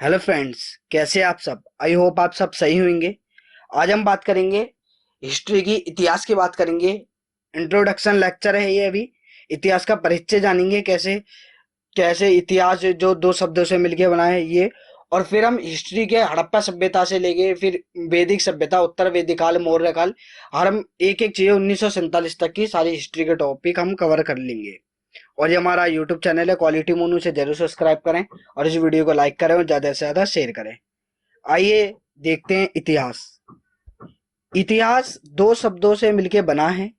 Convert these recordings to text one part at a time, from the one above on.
Hello friends, कैसे हैं आप सब। आई होप आप सब सही होंगे। आज हम बात करेंगे हिस्ट्री की, इतिहास की बात करेंगे। इंट्रोडक्शन लेक्चर है ये। अभी इतिहास का परिचय जानेंगे, कैसे कैसे इतिहास जो दो शब्दों से मिलके बना है ये। और फिर हम हिस्ट्री के हड़प्पा सभ्यता से लेके फिर वैदिक सभ्यता, उत्तर वैदिक काल, मौर्य काल, और हम एक एक चीज 1947 तक की सारी हिस्ट्री के टॉपिक हम कवर कर लेंगे। और ये हमारा यूट्यूब चैनल है क्वालिटी मोनू, से जरूर सब्सक्राइब करें और इस वीडियो को लाइक करें और ज्यादा से ज्यादा शेयर करें। आइए देखते हैं इतिहास। इतिहास दो शब्दों से मिलके बना है।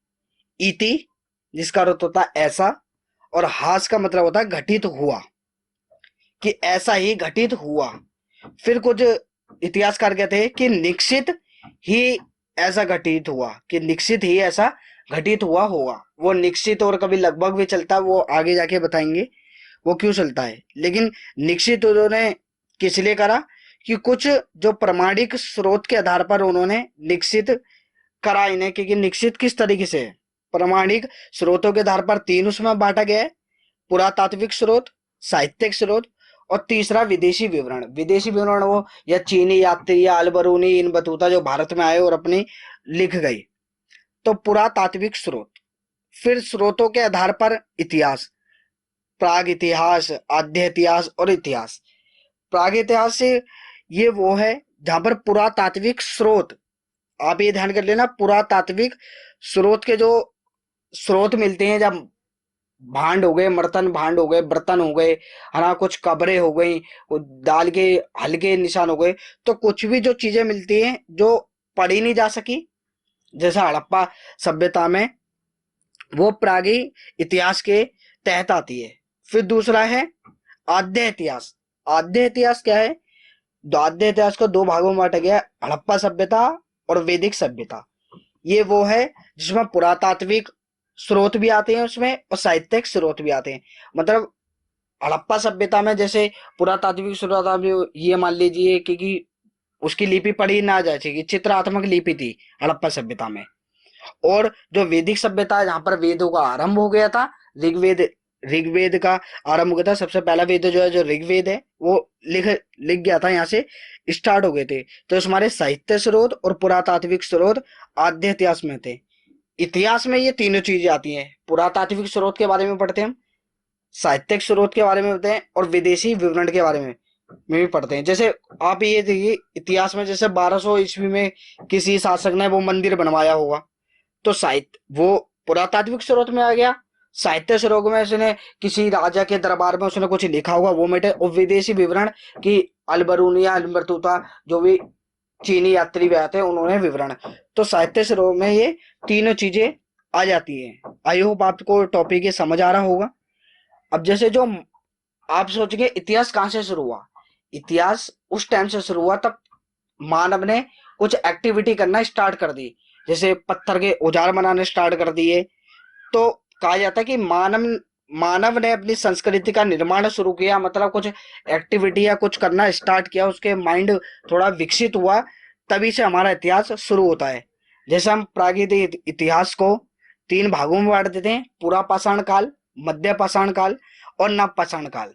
इति, जिसका अर्थ होता है ऐसा, और हास का मतलब होता है घटित हुआ, कि ऐसा ही घटित हुआ। फिर कुछ इतिहासकार कहते हैं कि निश्चित ही ऐसा घटित हुआ, कि निश्चित ही ऐसा घटित हुआ होगा। वो निश्चित और कभी लगभग भी चलता है, वो आगे जाके बताएंगे वो क्यों चलता है। लेकिन निश्चित उन्होंने किस लिए करा, कि कुछ जो प्रमाणिक स्रोत के आधार पर उन्होंने निश्चित करा इन्हें। क्योंकि निश्चित किस तरीके से है, प्रमाणिक स्रोतों के आधार पर तीन उसमें बांटा गया है: पुरातात्विक स्रोत, साहित्यिक स्रोत, और तीसरा विदेशी विवरण। विदेशी विवरण वो या चीनी यात्री या अलबरूनी, इन बतूता जो भारत में आए और अपनी लिख गए। तो पुरातात्विक स्रोत। फिर स्रोतों के आधार पर इतिहास: प्राग इतिहास, आद्य इतिहास और इतिहास। प्राग इतिहास से ये वो है जहां पर पुरातात्विक स्रोत, आप ये ध्यान कर लेना, पुरातात्विक स्रोत के जो स्रोत मिलते हैं, जब भांड हो गए, मर्तन भांड हो गए, बर्तन हो गए, है ना, कुछ कब्रें हो गई, दाल के हल्के निशान हो गए, तो कुछ भी जो चीजें मिलती हैं जो पढ़ी नहीं जा सकी, जैसा हड़प्पा सभ्यता में, वो प्रागी इतिहास के तहत आती है। फिर दूसरा है आद्य इतिहास। आद्य इतिहास क्या है? आद्य इतिहास को दो भागों में बांटा गया है: हड़प्पा सभ्यता और वैदिक सभ्यता। ये वो है जिसमें पुरातात्विक स्रोत भी आते हैं उसमें, और साहित्यिक स्रोत भी आते हैं। मतलब हड़प्पा सभ्यता में जैसे पुरातात्विक स्रोत, आप ये मान लीजिए कि उसकी लिपि पढ़ी ना जा सकी, चित्रात्मक लिपि थी हड़प्पा सभ्यता में। और जो वैदिक सभ्यता है, जहां पर वेदों का आरंभ हो गया था, ऋग्वेद ऋग्वेद का आरंभ हो गया था। सबसे पहला वेद जो है, जो ऋग्वेद है, वो लिख लिख गया था, यहाँ से स्टार्ट हो गए थे। तो इस हमारे साहित्य स्रोत और पुरातात्विक स्रोत आद्य इतिहास में थे। इतिहास में ये तीनों चीजें आती हैं। पुरातात्विक स्रोत के बारे में पढ़ते हैं हम, साहित्यिक स्रोत के बारे में पढ़ते हैं, और विदेशी विवरण के बारे में भी पढ़ते हैं। जैसे आप ये देखिए, इतिहास में जैसे 1200 ईस्वी में किसी शासक ने वो मंदिर बनवाया होगा, तो साहित्य वो पुरातात्विक स्रोत में आ गया। साहित्य स्रोत में उसने किसी राजा के दरबार में उसने कुछ लिखा होगा, वो मिटे। और विदेशी विवरण की अलबरूनिया, अलबरतूता, जो भी चीनी यात्री भी आते हैं, उन्होंने विवरण। तो साहित्य स्रोत में ये तीनों चीजें आ जाती हैं। आई होप आपको टॉपिक ये समझ आ रहा होगा। अब जैसे जो आप सोचेंगे इतिहास कहाँ से शुरू हुआ, इतिहास उस टाइम से शुरू हुआ तब मानव ने कुछ एक्टिविटी करना स्टार्ट कर दी। जैसे पत्थर के औजार बनाने स्टार्ट कर दिए। तो कहा जाता है कि मानव मानव ने अपनी संस्कृति का निर्माण शुरू किया, मतलब कुछ एक्टिविटी या कुछ करना स्टार्ट किया, उसके माइंड थोड़ा विकसित हुआ, तभी से हमारा इतिहास शुरू होता है। जैसे हम प्रागैतिक इतिहास को तीन भागों में बांट देते हैं: पूरा पाषाण काल, मध्य पाषाण काल और नव पाषाण काल।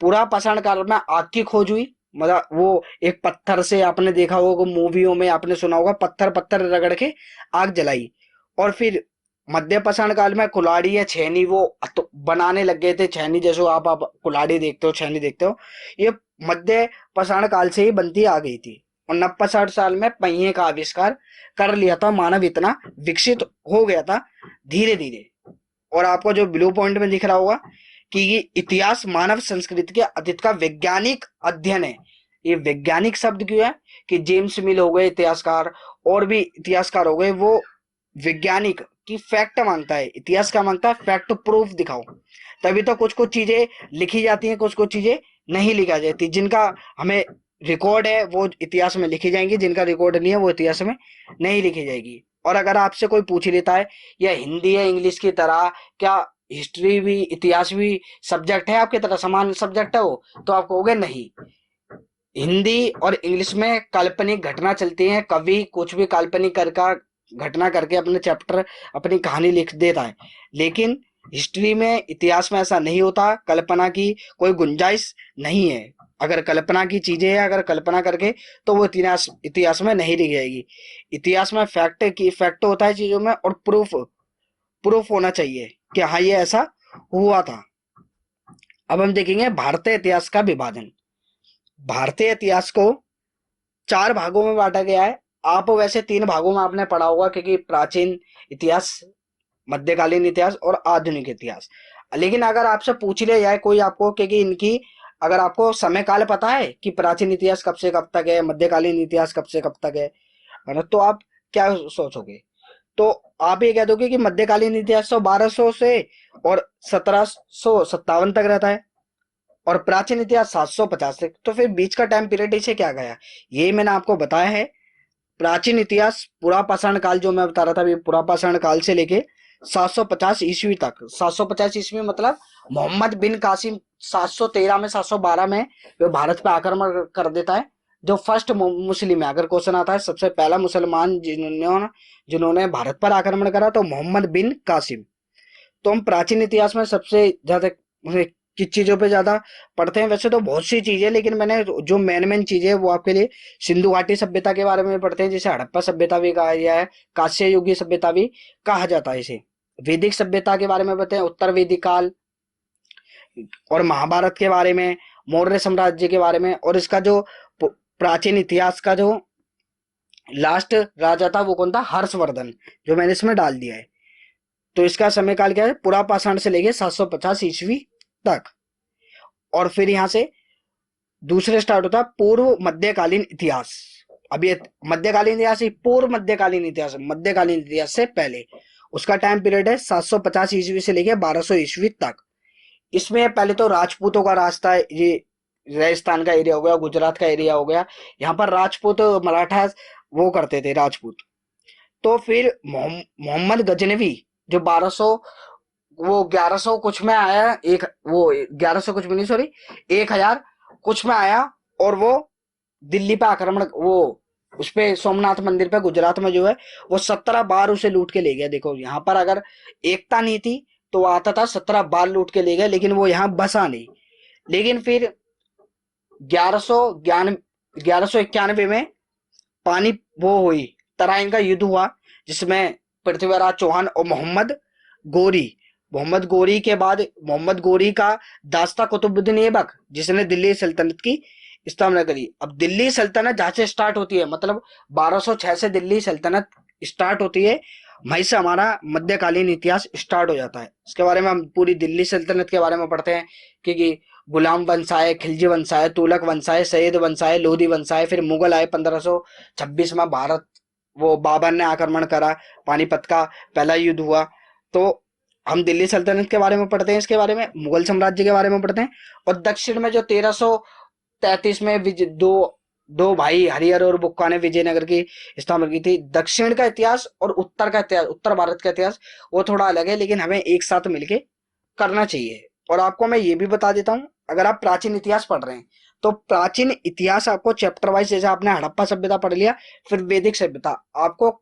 पूरा पाषाण काल में आग की खोज हुई, मतलब वो एक पत्थर से, आपने देखा होगा मूवियों में, आपने सुना होगा, पत्थर पत्थर रगड़ के आग जलाई। और फिर मध्य पाषाण काल में कुल्हाड़ी या छेनी वो बनाने लग गए थे। छेनी जैसे आप कुल्हाड़ी देखते हो, छेनी देखते हो, ये मध्य पाषाण काल से ही बनती आ गई थी। और नव पाषाण साल में पहिए का आविष्कार कर लिया था। मानव इतना विकसित हो गया था धीरे धीरे। और आपको जो ब्लू पॉइंट में दिख रहा होगा कि ये इतिहास मानव संस्कृति के अतीत का वैज्ञानिक अध्ययन है। ये वैज्ञानिक शब्द क्यों है? कि जेम्स मिल हो गए इतिहासकार, और भी इतिहासकार हो गए, वो वैज्ञानिक की फैक्ट मांगता है। इतिहास का मांगता है फैक्ट, प्रूफ दिखाओ। तभी तो कुछ कुछ चीजें लिखी जाती हैं, कुछ कुछ चीजें नहीं लिखा जाती। जिनका हमें रिकॉर्ड है वो इतिहास में लिखी जाएंगी, जिनका रिकॉर्ड नहीं है वो इतिहास में नहीं लिखी जाएगी। और अगर आपसे कोई पूछ लेता है या हिंदी या इंग्लिश की तरह क्या हिस्ट्री भी, इतिहास भी सब्जेक्ट है आपकी तरह, समान सब्जेक्ट है वो, तो आप कहोगे नहीं। हिंदी और इंग्लिश में काल्पनिक घटना चलती है, कवि कुछ भी काल्पनिक करका घटना करके अपने चैप्टर, अपनी कहानी लिख देता है। लेकिन हिस्ट्री में, इतिहास में ऐसा नहीं होता, कल्पना की कोई गुंजाइश नहीं है। अगर कल्पना की चीजें है, अगर कल्पना करके, तो वो इतिहास इतिहास में नहीं लिखी जाएगी। इतिहास में फैक्ट होता है चीजों में, और प्रूफ होना चाहिए कि हाँ ये ऐसा हुआ था। अब हम देखेंगे भारतीय इतिहास का विभाजन। भारतीय इतिहास को 4 भागों में बांटा गया है। आप वैसे 3 भागों में आपने पढ़ा होगा, क्योंकि प्राचीन इतिहास, मध्यकालीन इतिहास और आधुनिक इतिहास। लेकिन अगर आपसे पूछ लिया जाए कोई आपको, क्योंकि इनकी, अगर आपको समय काल पता है कि प्राचीन इतिहास कब से कब तक है, मध्यकालीन इतिहास कब से कब तक है ना, तो आप क्या सोचोगे? तो आप ये कह दोगे कि मध्यकालीन इतिहास तो 1200 से और 1757 तक रहता है, और प्राचीन इतिहास 750 से। तो फिर बीच का टाइम पीरियड इसे क्या गया? ये मैंने आपको बताया है। प्राचीन इतिहास पुरा पाषाण काल जो मैं बता रहा था अभी, पुरा पाषाण काल से लेके 750 ईस्वी तक। 750 ईस्वी मतलब मोहम्मद बिन कासिम 713 में 712 में वो भारत पे आक्रमण कर देता है। जो फर्स्ट मुस्लिम है, अगर क्वेश्चन आता है सबसे पहला मुसलमान जिन्होंने जिन्होंने भारत पर आक्रमण करा, तो मोहम्मद बिन कासिम। तो हम प्राचीन इतिहास में सबसे ज्यादा किस चीजों पे ज्यादा पढ़ते हैं? वैसे तो बहुत सी चीजें, लेकिन मैंने जो मेन चीजें है वो आपके लिए, सिंधु घाटी सभ्यता के बारे में पढ़ते हैं, जिसे हड़प्पा सभ्यता भी कहा गया है, कांस्य युगीय सभ्यता भी कहा जाता है इसे। वैदिक सभ्यता के बारे में बताएं, उत्तर वैदिक काल और महाभारत के बारे में, मौर्य साम्राज्य के बारे में, और इसका जो प्राचीन इतिहास का जो लास्ट राजा था वो कौन था? हर्षवर्धन, जो मैंने इसमें डाल दिया है। तो इसका समय काल क्या है? पुरा पाषाण से लेके 750 ईस्वी तक। और फिर यहां से दूसरे स्टार्ट होता है पूर्व मध्यकालीन इतिहास। अब ये मध्यकालीन इतिहास ही, पूर्व मध्यकालीन इतिहास, मध्यकालीन इतिहास से पहले। उसका टाइम पीरियड है 750 ईस्वी से लेके 1200 ईस्वी तक। इसमें पहले तो राजपूतों का राज था। ये राजस्थान का एरिया हो गया, गुजरात का एरिया हो गया। यहाँ पर राजपूत मराठा वो करते थे, राजपूत। तो फिर मोहम्मद गजनवी, जो 1200, वो 1100 कुछ में आया, एक वो 1100 कुछ में नहीं, सॉरी 1000 कुछ में आया, और वो दिल्ली पे आक्रमण, वो उस पे सोमनाथ मंदिर पे गुजरात में जो है, वो 17 बार उसे लूट के ले गया। देखो यहाँ पर अगर एकता नहीं थी तो आता था 17 बार लूट के ले गया, लेकिन वो यहाँ बसा नहीं। लेकिन फिर 1191 में पानी वो हुई, तराइन का युद्ध हुआ, जिसमें पृथ्वीराज चौहान और मोहम्मद गोरी के बाद मोहम्मद गोरी का दास्ता कुतुबुद्दीन ऐबक, जिसने दिल्ली सल्तनत की स्थापना करी। अब दिल्ली सल्तनत जहां से स्टार्ट होती है, मतलब 1206 से दिल्ली सल्तनत स्टार्ट होती है, वहीं से हमारा मध्यकालीन इतिहास स्टार्ट हो जाता है। इसके बारे में हम पूरी दिल्ली सल्तनत के बारे में पढ़ते हैं, क्योंकि गुलाम वंश आए, खिलजी वंश आए, तुगलक वंश आए, सैयद वंश आए, लोधी वंश आए, फिर मुगल आए 1526 में। भारत, वो बाबर ने आक्रमण करा, पानीपत का पहला युद्ध हुआ। तो हम दिल्ली सल्तनत के बारे में पढ़ते हैं, इसके बारे में मुगल साम्राज्य के बारे में पढ़ते हैं। और दक्षिण में जो 1333 में दो दो भाई हरिहर और बुक्का ने विजयनगर की स्थापना की थी। दक्षिण का इतिहास और उत्तर का इतिहास, उत्तर भारत का इतिहास वो थोड़ा अलग है, लेकिन हमें एक साथ मिलके करना चाहिए। और आपको मैं ये भी बता देता हूँ, अगर आप प्राचीन इतिहास पढ़ रहे हैं तो प्राचीन इतिहास आपको चैप्टर वाइज, जैसे आपने हड़प्पा सभ्यता पढ़ लिया, फिर वैदिक सभ्यता, आपको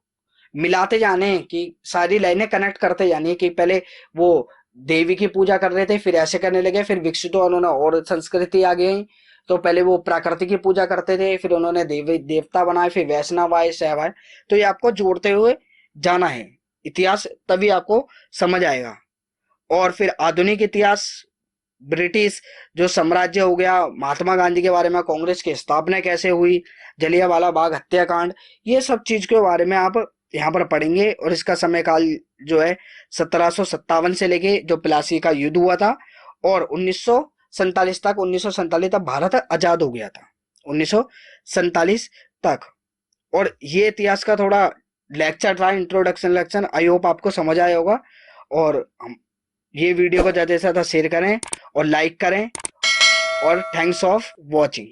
मिलाते जाने हैं कि सारी लाइनें कनेक्ट करते जानी है। कि पहले वो देवी की पूजा कर रहे थे, फिर ऐसे करने लगे, फिर विकसित हुआ उन्होंने और संस्कृति आ गई। तो पहले वो प्रकृति की पूजा करते थे, फिर उन्होंने देवी देवता बनाए, फिर वैष्णव आए, शैव आए। तो ये आपको जोड़ते हुए जाना है इतिहास, तभी आपको समझ आएगा। और फिर आधुनिक इतिहास, ब्रिटिश जो साम्राज्य हो गया, महात्मा गांधी के बारे में, कांग्रेस की स्थापना कैसे हुई, जलियांवाला बाग हत्याकांड, ये सब चीज के बारे में आप यहाँ पर पढ़ेंगे। और इसका समय काल जो है 1757 से लेके जो प्लासी का युद्ध हुआ था, और 1947 तक, 1947 तक भारत आजाद हो गया था, 1947 तक। और ये इतिहास का थोड़ा लेक्चर था, इंट्रोडक्शन लेक्चर। आई होप आपको समझ आया होगा। और ये वीडियो को ज़्यादा से ज़्यादा शेयर करें और लाइक करें, और थैंक्स ऑफ वॉचिंग।